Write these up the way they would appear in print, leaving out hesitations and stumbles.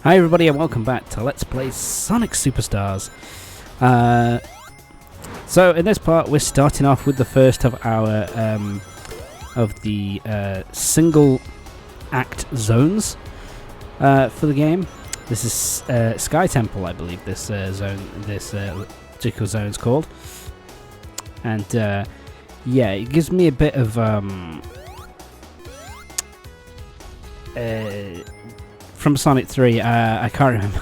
Hi everybody and welcome back to Let's Play Sonic Superstars. So in this part we're starting off with the first of our single act zones for the game. This is Sky Temple, I believe this particular zone is called. And yeah, it gives me a bit of from Sonic 3, I can't remember.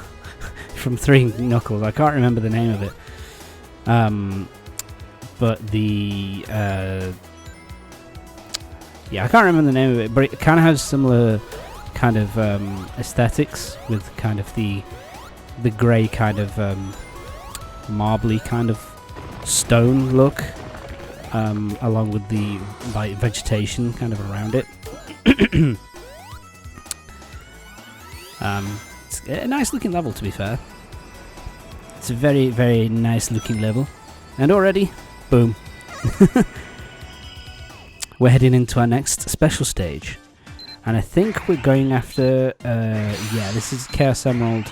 From 3 Knuckles, I can't remember the name of it. But the yeah, I can't remember the name of it. But it kind of has similar kind of aesthetics with kind of the grey kind of marbly kind of stone look, along with the like vegetation kind of around it. It's a nice looking level, to be fair. It's a very, very nice looking level. And already, boom. We're heading into our next special stage. And I think we're going after, yeah, this is Chaos Emerald.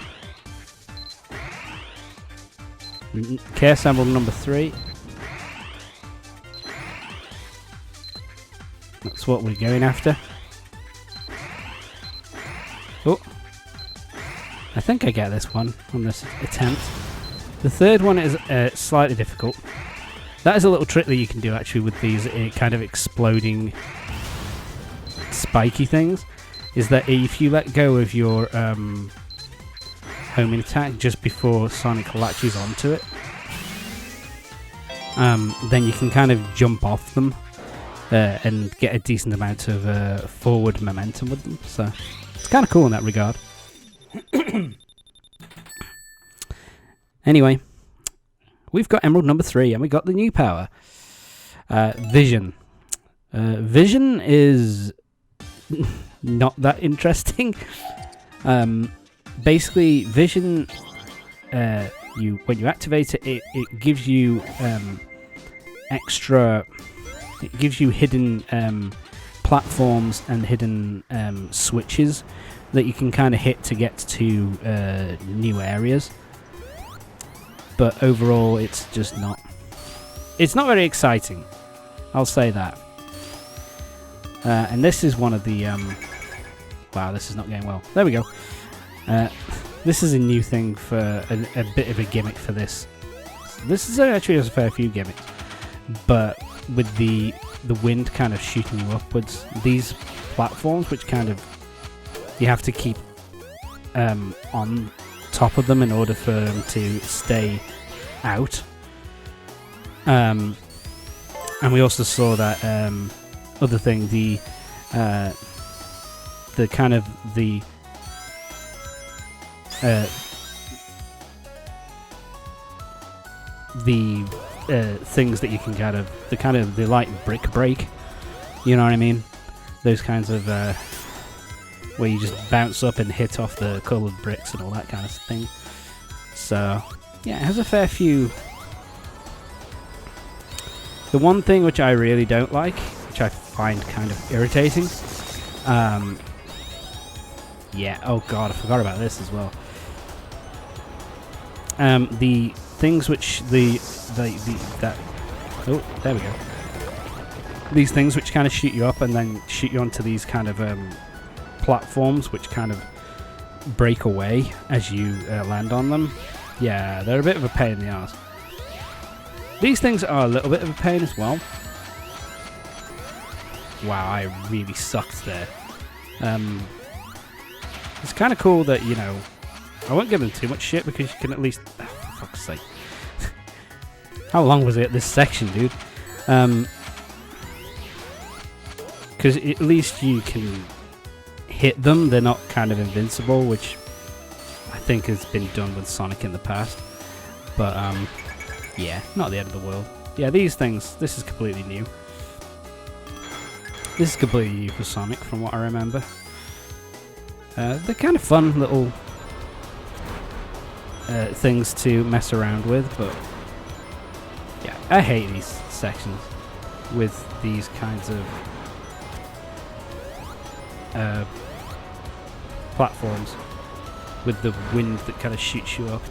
Chaos Emerald number 3. That's what we're going after. Oh. I think I get this one on this attempt. The third one is slightly difficult. That is a little trick that you can do actually with these kind of exploding spiky things. Is that if you let go of your homing attack just before Sonic latches onto it, then you can kind of jump off them and get a decent amount of forward momentum with them. So it's kind of cool in that regard. Anyway, we've got Emerald number 3 and we got the new power. Vision. Vision is not that interesting. Basically, Vision, when you activate it, it gives you extra. It gives you hidden platforms and hidden switches that you can kind of hit to get to new areas. But overall, it's just not. It's not very exciting. I'll say that. And this is one of the. Wow, this is not going well. There we go. This is a new thing for a bit of a gimmick for this. This is actually has a fair few gimmicks, but with the wind kind of shooting you upwards, these platforms, which kind of you have to keep on top of them in order for them to stay out. And we also saw that other thing, the kind of the things that you can kind of the light brick break. You know what I mean? Those kinds of where you just bounce up and hit off the coloured bricks and all that kind of thing. So, yeah, it has a fair few. The one thing which I really don't like, which I find kind of irritating, yeah, oh god, I forgot about this as well. The things which oh, there we go. These things which kind of shoot you up and then shoot you onto these kind of platforms which kind of break away as you land on them. Yeah, they're a bit of a pain in the arse. These things are a little bit of a pain as well. Wow, I really sucked there. It's kind of cool that, you know, I won't give them too much shit because you can at least... Oh, for fuck's sake. How long was it, this section, dude? Because at least you can hit them. They're not kind of invincible, which I think has been done with Sonic in the past. But, yeah, not the end of the world. Yeah, these things, this is completely new. This is completely new for Sonic, from what I remember. They're kind of fun little things to mess around with, but yeah, I hate these sections with these kinds of platforms. with the wind that kind of shoots you up.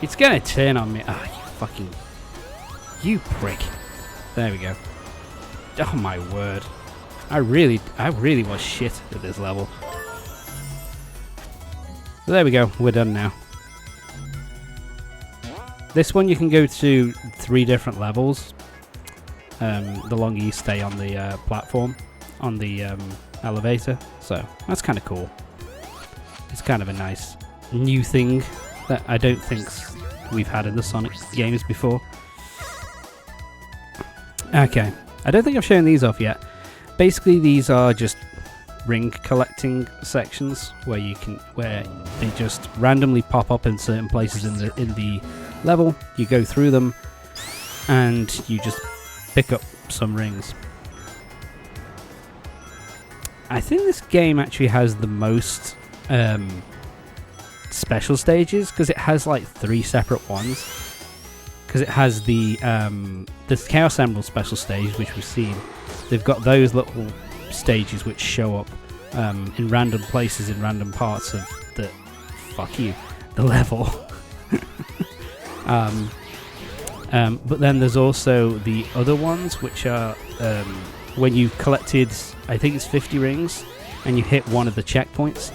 It's gonna turn on me. Ah, you fucking... You prick. There we go. Oh my word. I really was shit at this level. So there we go. We're done now. This one you can go to 3 different levels. The longer you stay on the platform, on the elevator. So that's kind of cool. It's kind of a nice new thing that I don't think we've had in the Sonic games before. Okay, I don't think I've shown these off yet. Basically, these are just ring collecting sections where they just randomly pop up in certain places in the level. You go through them, and you just pick up some rings. I think this game actually has the most special stages, because it has like 3 separate ones. Because it has the Chaos Emerald special stage, which we've seen. They've got those little stages which show up in random places, in random parts of the the level. But then there's also the other ones, which are when you've collected, I think it's 50 rings, and you hit one of the checkpoints,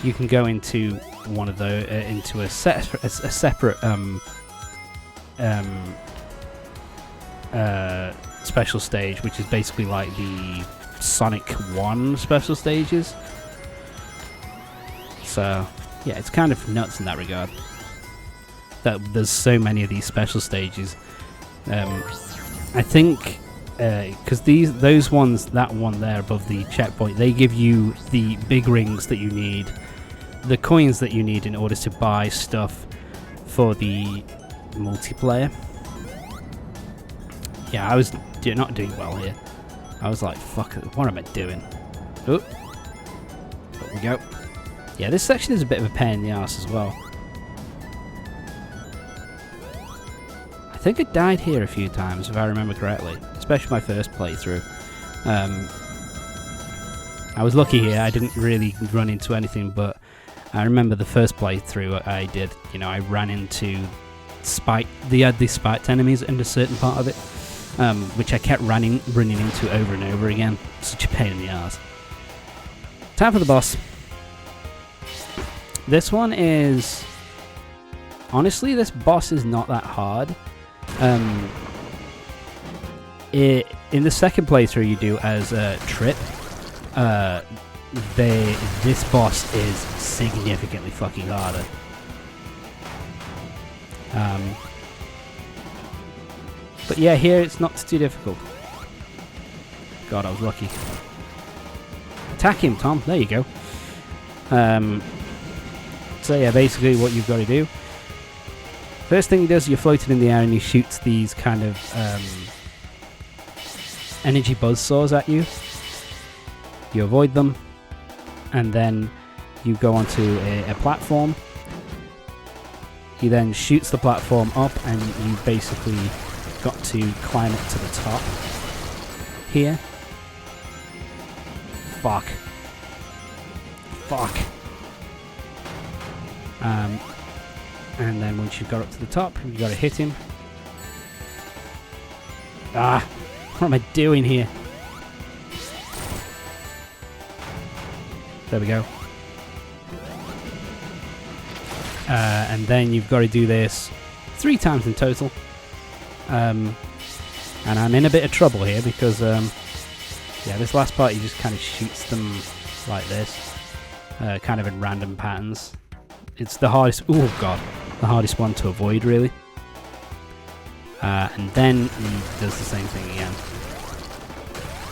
you can go into one of the into a separate special stage, which is basically like the Sonic 1 special stages. So yeah, it's kind of nuts in that regard, that there's so many of these special stages. I think because those ones, that one there above the checkpoint, they give you the big rings that you need, the coins that you need in order to buy stuff for the multiplayer. Yeah, I was not doing well here. I was like, fuck it, what am I doing? Oh, there we go. Yeah, this section is a bit of a pain in the arse as well. I think I died here a few times, if I remember correctly, especially my first playthrough. I was lucky here, I didn't really run into anything, but I remember the first playthrough I did, you know, I ran into the spiked enemies in a certain part of it, which I kept running into over and over again. Such a pain in the ass. Time for the boss. This one is... Honestly, this boss is not that hard. In the second playthrough you do as Trip, this boss is significantly fucking harder. But yeah, here it's not too difficult. God, I was lucky. Attack him, Tom. There you go. So yeah, basically what you've got to do. First thing he does, you're floating in the air and he shoots these kind of energy buzzsaws at you. You avoid them, and then you go onto a platform. He then shoots the platform up, and you basically got to climb up to the top here. Fuck. And then once you've got up to the top, you've got to hit him. Ah, what am I doing here? There we go. And then you've got to do this 3 times in total. And I'm in a bit of trouble here because, yeah, this last part he just kind of shoots them like this, kind of in random patterns. It's the hardest, oh god, the hardest one to avoid really. And then he does the same thing again.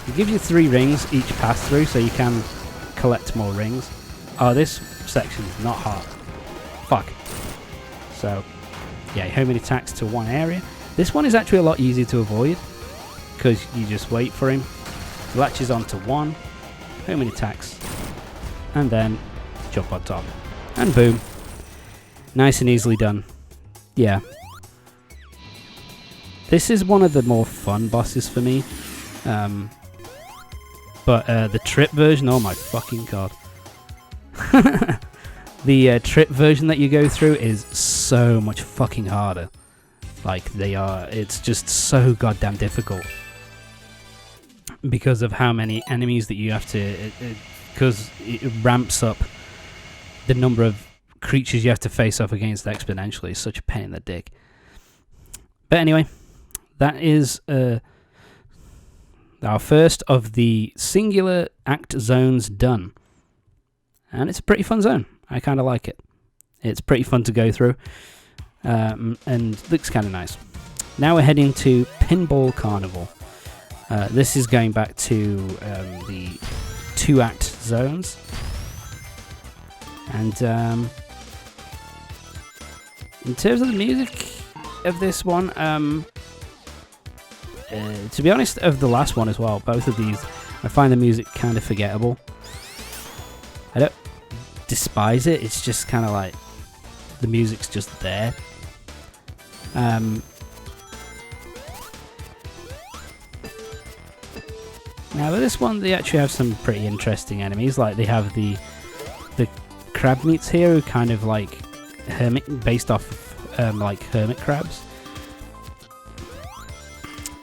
He gives you 3 rings each pass through, so you can collect more rings. Oh, this section is not hard. Fuck. So, yeah, homing attacks to one area. This one is actually a lot easier to avoid, because you just wait for him. He latches onto one, homing attacks, and then jump on top. And boom. Nice and easily done. Yeah. This is one of the more fun bosses for me. But the Trip version, oh my fucking god. The trip version that you go through is so much fucking harder. Like, it's just so goddamn difficult. Because of how many enemies that you have to... Because it ramps up the number of creatures you have to face off against exponentially. It's such a pain in the dick. But anyway, that is our first of the singular act zones done. And it's a pretty fun zone. I kind of like it. It's pretty fun to go through. And looks kind of nice. Now we're heading to Pinball Carnival. This is going back to the 2-act zones. And in terms of the music of this one, to be honest, of the last one as well, both of these, I find the music kind of forgettable. I don't despise it, it's just kind of like the music's just there. Now with this one, they actually have some pretty interesting enemies. Like they have the crab meats here, who kind of like based off like hermit crabs,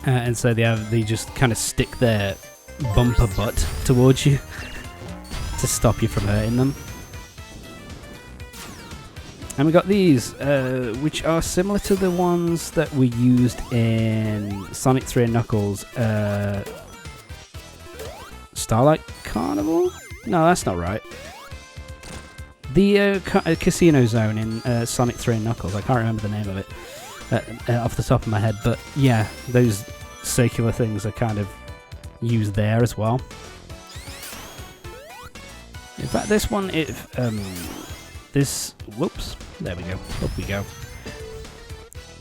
and so they just kind of stick their bumper butt towards you to stop you from hurting them. And we got these, which are similar to the ones that we used in Sonic 3 and Knuckles Starlight Carnival? No, that's not right. The Casino Zone in Sonic 3 and Knuckles. I can't remember the name of it off the top of my head, but yeah, those circular things are kind of used there as well. In fact, this one, whoops, there we go, up we go.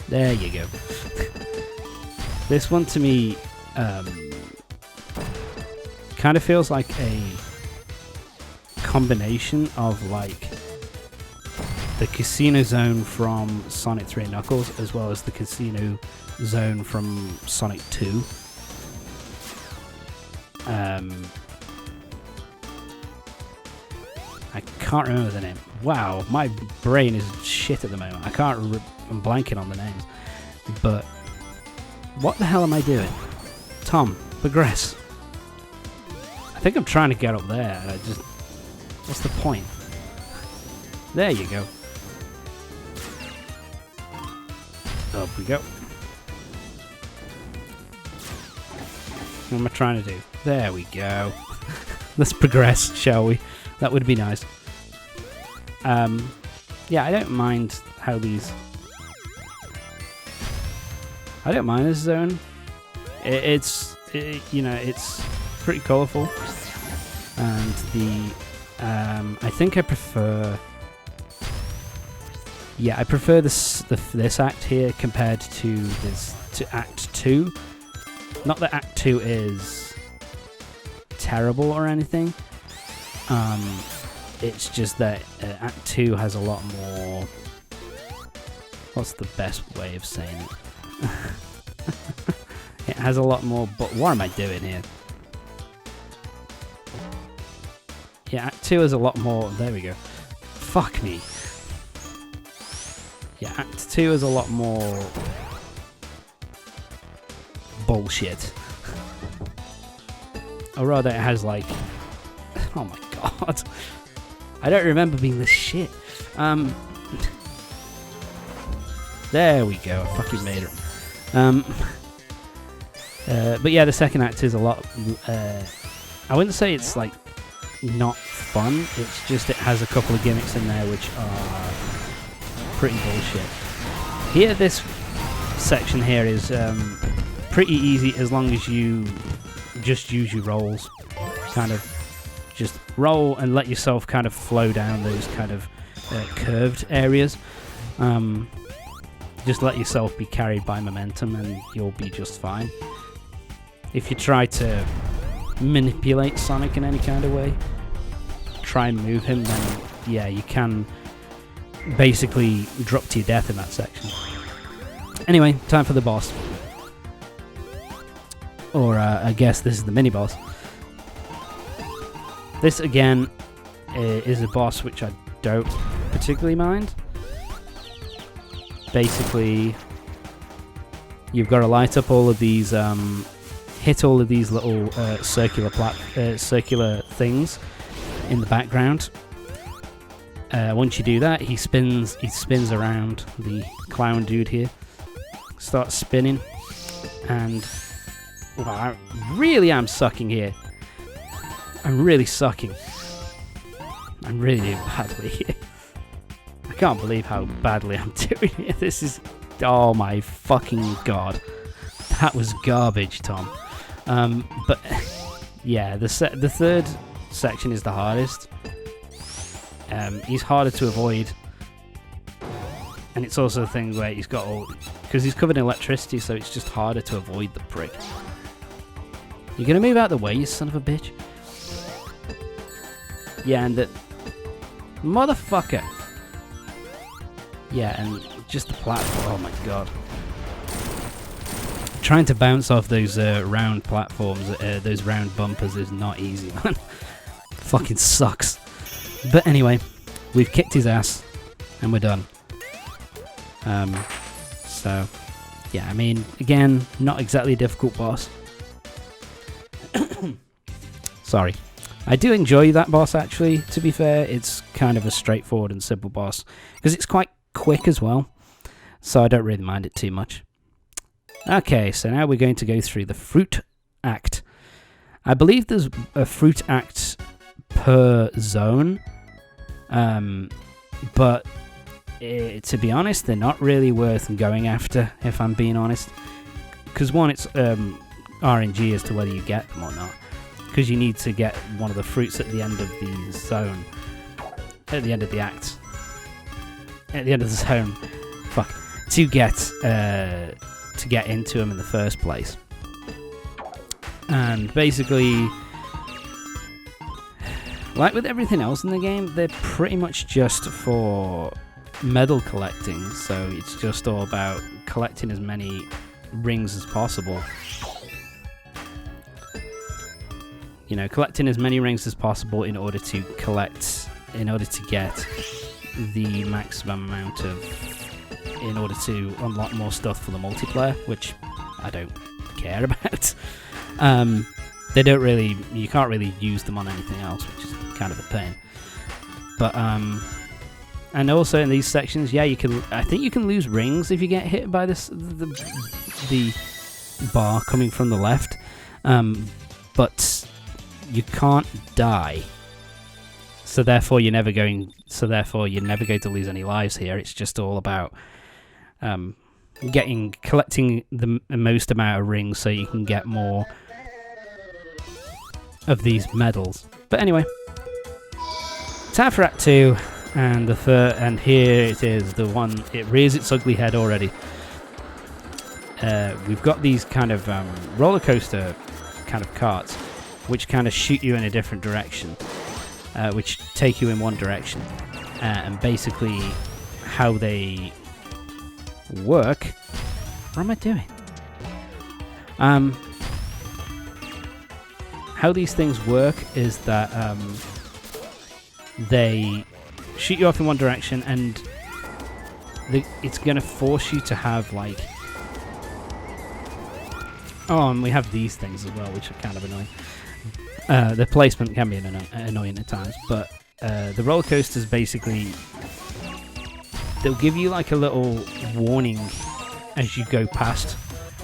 There you go. This one to me kind of feels like a combination of like the Casino Zone from Sonic 3 and Knuckles as well as the Casino Zone from Sonic 2. I can't remember the name. Wow, my brain is shit at the moment. I'm blanking on the names. But what the hell am I doing? Tom, progress. I think I'm trying to get up there. What's the point? There you go. Up we go. What am I trying to do? There we go. Let's progress, shall we? That would be nice. Yeah, I don't mind how these... I don't mind this zone. It's pretty colourful. And I think I prefer... Yeah, I prefer this act here compared to Act 2. Not that Act 2 is terrible or anything. It's just that Act 2 has a lot more... What's the best way of saying it? It has a lot more... But what am I doing here? Yeah, Act 2 has a lot more... There we go. Fuck me. Yeah, Act 2 is a lot more... bullshit. Or rather, it has like... Oh my god. I don't remember being this shit. There we go. I fucking made it. But yeah, the second act is a lot... I wouldn't say it's like not fun. It's just it has a couple of gimmicks in there which are pretty bullshit. Here, this section here is pretty easy as long as you just use your rolls. Kind of just roll and let yourself kind of flow down those kind of curved areas. Just let yourself be carried by momentum and you'll be just fine. If you try to manipulate Sonic in any kind of way, try and move him, then yeah, you can basically drop to your death in that section. Anyway, time for the boss. Or I guess this is the mini-boss. This, again, is a boss which I don't particularly mind. Basically, you've got to light up all of these, hit all of these little circular things in the background. Once you do that, he spins around the clown dude here, starts spinning, and well, I really am sucking here. I'm really sucking. I'm really doing badly here. I can't believe how badly I'm doing here. This is, oh my fucking god, that was garbage, Tom. But yeah, the third section is the hardest. He's harder to avoid, and it's also a thing where he's got all, because he's covered in electricity, so it's just harder to avoid the prick. You're gonna move out the way, you son of a bitch. Yeah, and the motherfucker. Yeah, and just the platform. Oh my god. Trying to bounce off those round platforms, those round bumpers, is not easy, man. Fucking sucks. But anyway, we've kicked his ass, and we're done. So, yeah, I mean, again, not exactly a difficult boss. Sorry. I do enjoy that boss, actually, to be fair. It's kind of a straightforward and simple boss, because it's quite quick as well, so I don't really mind it too much. Okay, so now we're going to go through the fruit act. I believe there's a fruit act per zone, but to be honest, they're not really worth going after, if I'm being honest. Because one, it's RNG as to whether you get them or not. Because you need to get one of the fruits at the end of the zone. At the end of the act. At the end of the zone. Fuck. To get into them in the first place. And basically, like with everything else in the game, they're pretty much just for medal collecting. So it's just all about collecting as many rings as possible. You know, collecting as many rings as possible in order to get the maximum amount of, in order to unlock more stuff for the multiplayer, which I don't care about. They don't really, you can't really use them on anything else, which is kind of a pain. But and also in these sections, yeah, I think you can lose rings if you get hit by the bar coming from the left, but you can't die. So therefore you're never going to lose any lives here. It's just all about collecting the most amount of rings so you can get more of these medals. But anyway, time for Act 2, and and here it is, the one, it rears its ugly head already. We've got these kind of roller coaster kind of carts, which kind of shoot you in a different direction, which take you in one direction. And basically how they work... What am I doing? How these things work is that they shoot you off in one direction, and it's going to force you to have, like... Oh, and we have these things as well, which are kind of annoying. The placement can be annoying at times, but the roller coasters basically, they'll give you like a little warning as you go past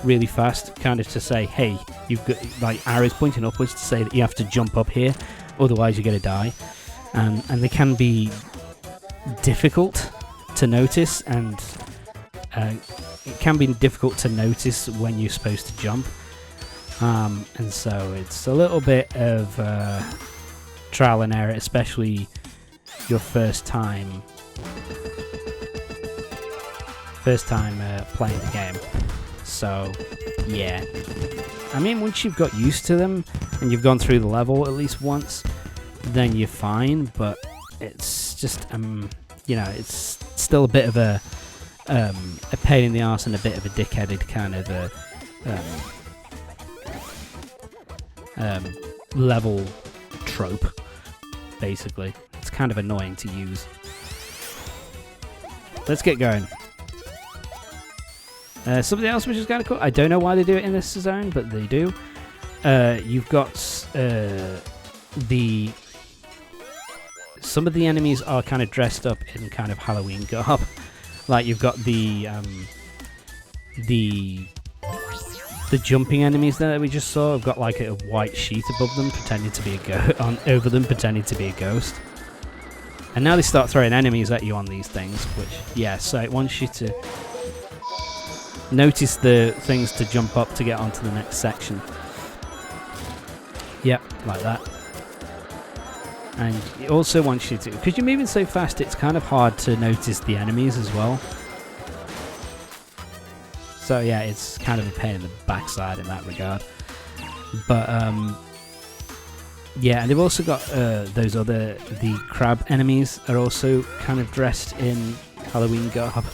really fast, kind of to say, hey, you've got like arrows pointing upwards to say that you have to jump up here, otherwise you're going to die. And they can be difficult to notice, and it can be difficult to notice when you're supposed to jump. And so it's a little bit of trial and error, especially your first time playing the game. So yeah, I mean, once you've got used to them and you've gone through the level at least once, then you're fine. But it's just you know, it's still a bit of a pain in the arse and a bit of a dickheaded kind of level trope, basically. It's kind of annoying to use. Let's get going. Something else which is kind of cool. I don't know why they do it in this zone, but they do. You've got some of the enemies are kind of dressed up in kind of Halloween garb. Like you've got the jumping enemies there that we just saw have got like a white sheet above them, pretending to be over them, pretending to be a ghost. And now they start throwing enemies at you on these things, which, yeah, so it wants you to notice the things to jump up to get onto the next section. Yep, like that. And it also wants you to, because you're moving so fast, it's kind of hard to notice the enemies as well. So yeah, it's kind of a pain in the backside in that regard. But yeah, and they've also got the crab enemies are also kind of dressed in Halloween garb.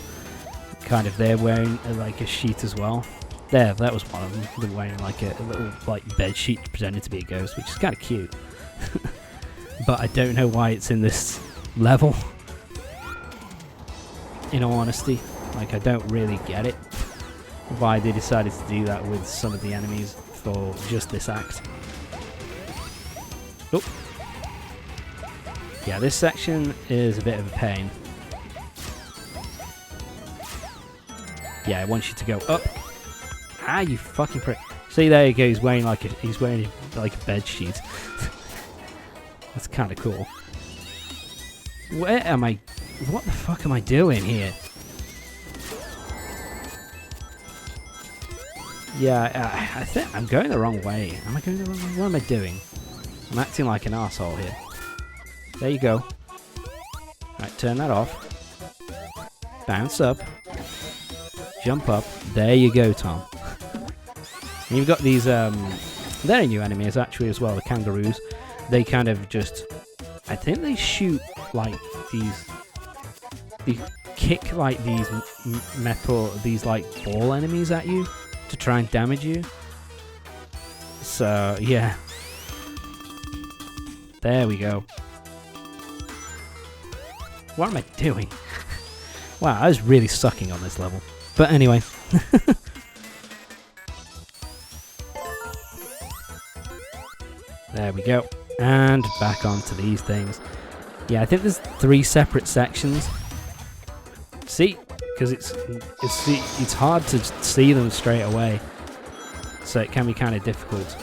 Kind of, they're wearing like a sheet as well. There, that was one of them. They're wearing like a little like bed sheet pretending to be a ghost, which is kind of cute. But I don't know why it's in this level. In all honesty, like I don't really get it. Why they decided to do that with some of the enemies for just this act. Oh. Yeah, this section is a bit of a pain. Yeah, I want you to go up. Ah, you fucking prick. See, there you go. He's wearing like a bed sheet. That's kind of cool. Where am I? What the fuck am I doing here? Yeah, I think I'm going the wrong way. Am I going the wrong way? What am I doing? I'm acting like an arsehole here. There you go. Right, turn that off. Bounce up. Jump up. There you go, Tom. And you've got these, they're new enemies actually as well, the kangaroos. They kind of just, I think they shoot like they kick like these metal, these like ball enemies at you to try and damage you. So, yeah. There we go. What am I doing? Wow, I was really sucking on this level. But anyway. There we go. And back onto these things. Yeah, I think there's 3 separate sections. See? Because it's hard to see them straight away. So it can be kind of difficult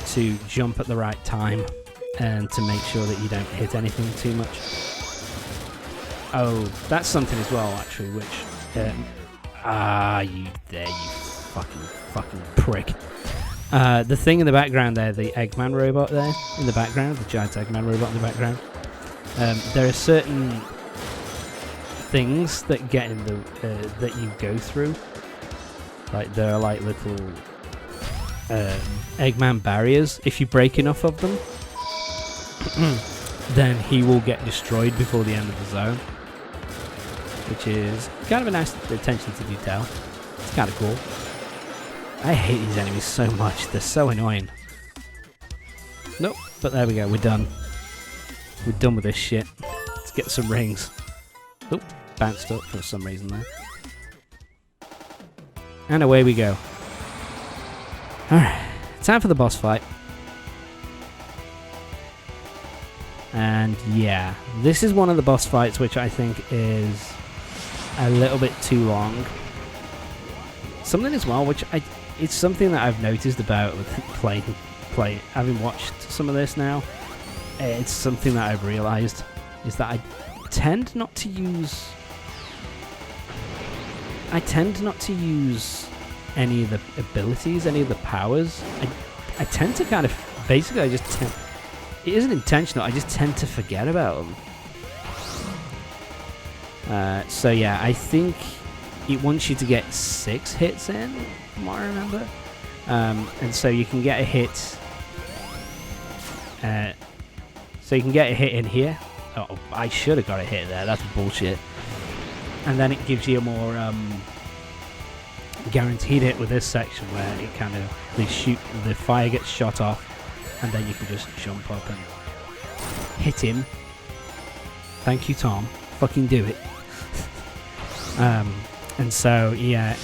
to jump at the right time and to make sure that you don't hit anything too much. Oh, that's something as well, actually, which... you fucking prick. The thing in the background there, the Eggman robot there, in the background, the giant Eggman robot in the background, there are certain things that get in the, that you go through. Like, there are like little Eggman barriers. If you break enough of them, then he will get destroyed before the end of the zone. Which is kind of a nice attention to detail. It's kind of cool. I hate these enemies so much. They're so annoying. Nope. But there we go. We're done. We're done with this shit. Let's get some rings. Oh, bounced up for some reason there. And away we go. Alright. Time for the boss fight. And yeah, this is one of the boss fights which I think is a little bit too long. Something as well, which it's something that I've noticed about playing, having watched some of this now. It's something that I've realised is that I tend not to use any of the abilities, any of the powers. I tend to kind of basically it isn't intentional. I just tend to forget about them. So yeah, I think it wants you to get 6 hits in, from what I remember. And so you can get a hit. So you can get a hit in here. Oh, I should have got a hit there. That's bullshit. And then it gives you a more guaranteed hit with this section where it kind of the fire gets shot off, and then you can just jump up and hit him Thank you, Tom. Fucking do it. And so, yeah,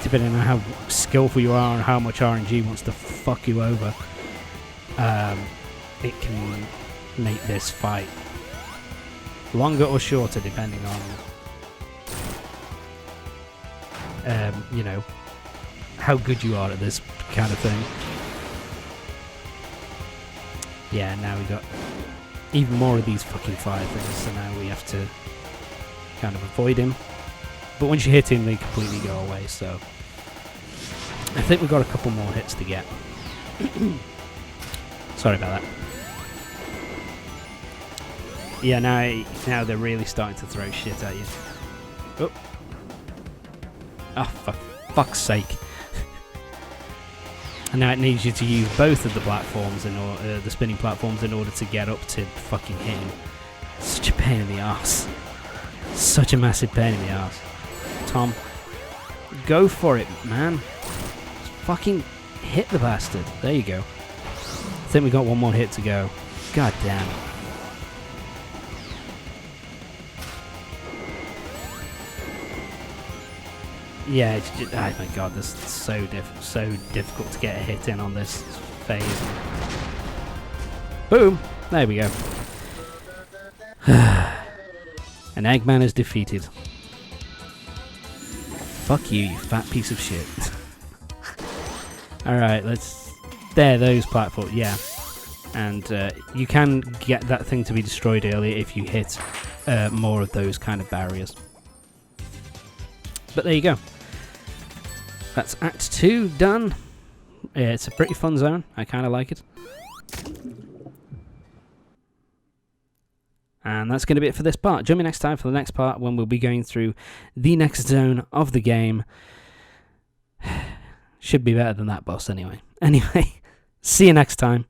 depending on how skillful you are and how much RNG wants to fuck you over, it can make this fight longer or shorter depending on, you know, how good you are at this kind of thing. Yeah, now we got even more of these fucking fire things, so now we have to kind of avoid him. But once you hit him, they completely go away, so I think we've got a couple more hits to get. Sorry about that. Yeah, now they're really starting to throw shit at you. Oh. Oh, for fuck's sake. And now it needs you to use both of the platforms, the spinning platforms, in order to get up to fucking hit him. Such a pain in the arse. Such a massive pain in the arse. Tom, go for it, man. Just fucking hit the bastard. There you go. I think we got one more hit to go. God damn it. Yeah, it's just, oh my god, this is so difficult to get a hit in on this phase. Boom! There we go. An Eggman is defeated. Fuck you, you fat piece of shit. Alright, let's... There, those platforms, yeah. And you can get that thing to be destroyed earlier if you hit more of those kind of barriers. But there you go. That's Act 2 done. Yeah, it's a pretty fun zone. I kind of like it. And that's going to be it for this part. Join me next time for the next part when we'll be going through the next zone of the game. Should be better than that boss anyway. Anyway, see you next time.